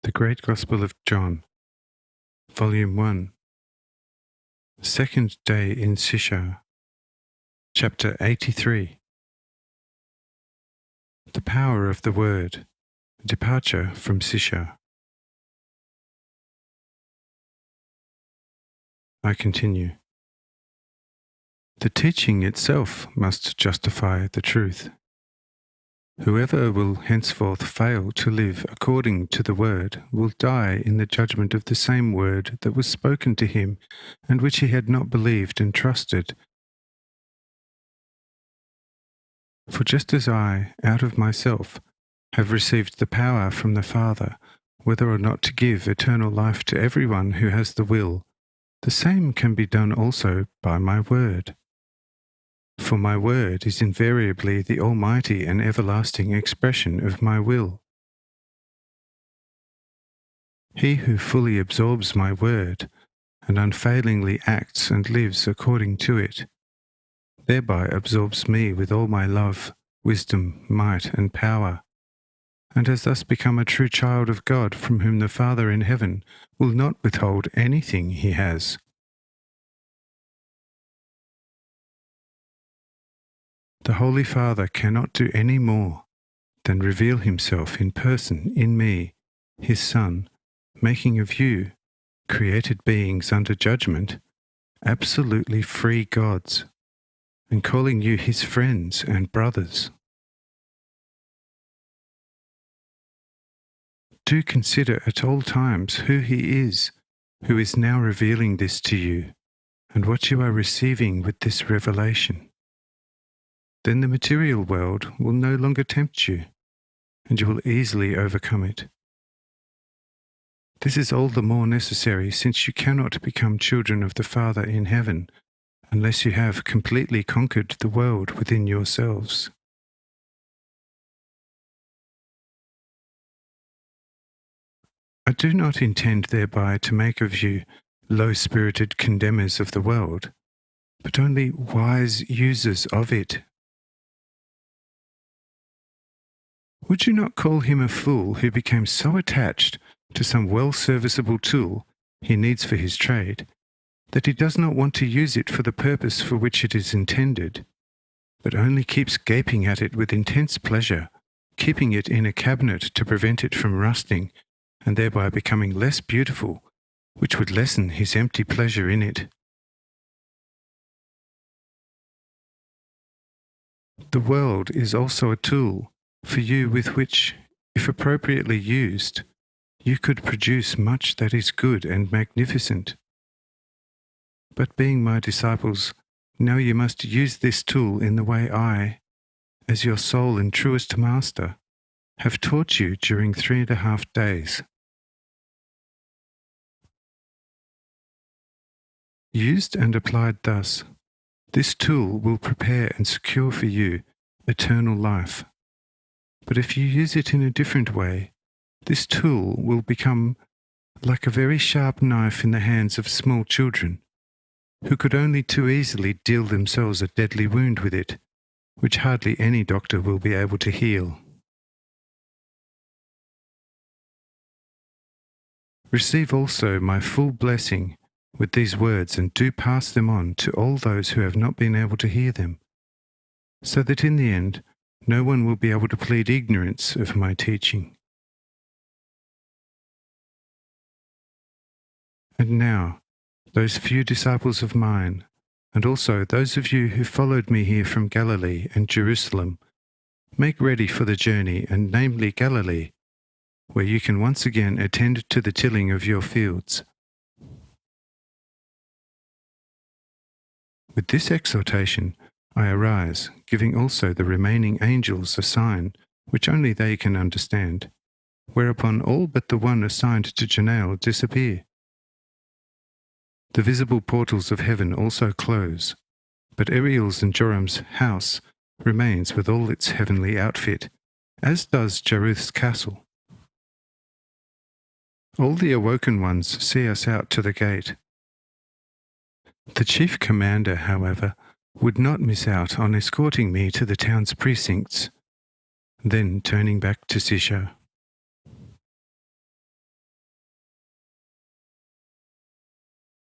The Great Gospel of John, Volume 1, Second Day in Sisha, Chapter 83. The Power of the Word, Departure from Sisha. I continue. The teaching itself must justify the truth. Whoever will henceforth fail to live according to the word will die in the judgment of the same word that was spoken to him and which he had not believed and trusted. For just as I, out of myself, have received the power from the Father, whether or not to give eternal life to everyone who has the will, the same can be done also by my word. For my word is invariably the almighty and everlasting expression of my will. He who fully absorbs my word and unfailingly acts and lives according to it, thereby absorbs me with all my love, wisdom, might, and power, and has thus become a true child of God, from whom the Father in heaven will not withhold anything he has. The Holy Father cannot do any more than reveal himself in person in me, his Son, making of you, created beings under judgment, absolutely free gods, and calling you his friends and brothers. Do consider at all times who he is, who is now revealing this to you, and what you are receiving with this revelation. Then the material world will no longer tempt you, and you will easily overcome it. This is all the more necessary since you cannot become children of the Father in heaven unless you have completely conquered the world within yourselves. I do not intend thereby to make of you low-spirited condemners of the world, but only wise users of it. Would you not call him a fool who became so attached to some well-serviceable tool he needs for his trade, that he does not want to use it for the purpose for which it is intended, but only keeps gaping at it with intense pleasure, keeping it in a cabinet to prevent it from rusting, and thereby becoming less beautiful, which would lessen his empty pleasure in it? The world is also a tool for you with which, if appropriately used, you could produce much that is good and magnificent. But being my disciples, now you must use this tool in the way I, as your sole and truest master, have taught you during 3.5 days. Used and applied thus, this tool will prepare and secure for you eternal life. But if you use it in a different way, this tool will become like a very sharp knife in the hands of small children, who could only too easily deal themselves a deadly wound with it, which hardly any doctor will be able to heal. Receive also my full blessing with these words, and do pass them on to all those who have not been able to hear them, so that in the end no one will be able to plead ignorance of my teaching. And now, those few disciples of mine, and also those of you who followed me here from Galilee and Jerusalem, make ready for the journey, and namely Galilee, where you can once again attend to the tilling of your fields. With this exhortation I arise, giving also the remaining angels a sign which only they can understand, whereupon all but the one assigned to Janael disappear. The visible portals of heaven also close, but Ariel's and Joram's house remains with all its heavenly outfit, as does Jaruth's castle. All the awoken ones see us out to the gate. The chief commander, however, would not miss out on escorting me to the town's precincts, then turning back to Sisha.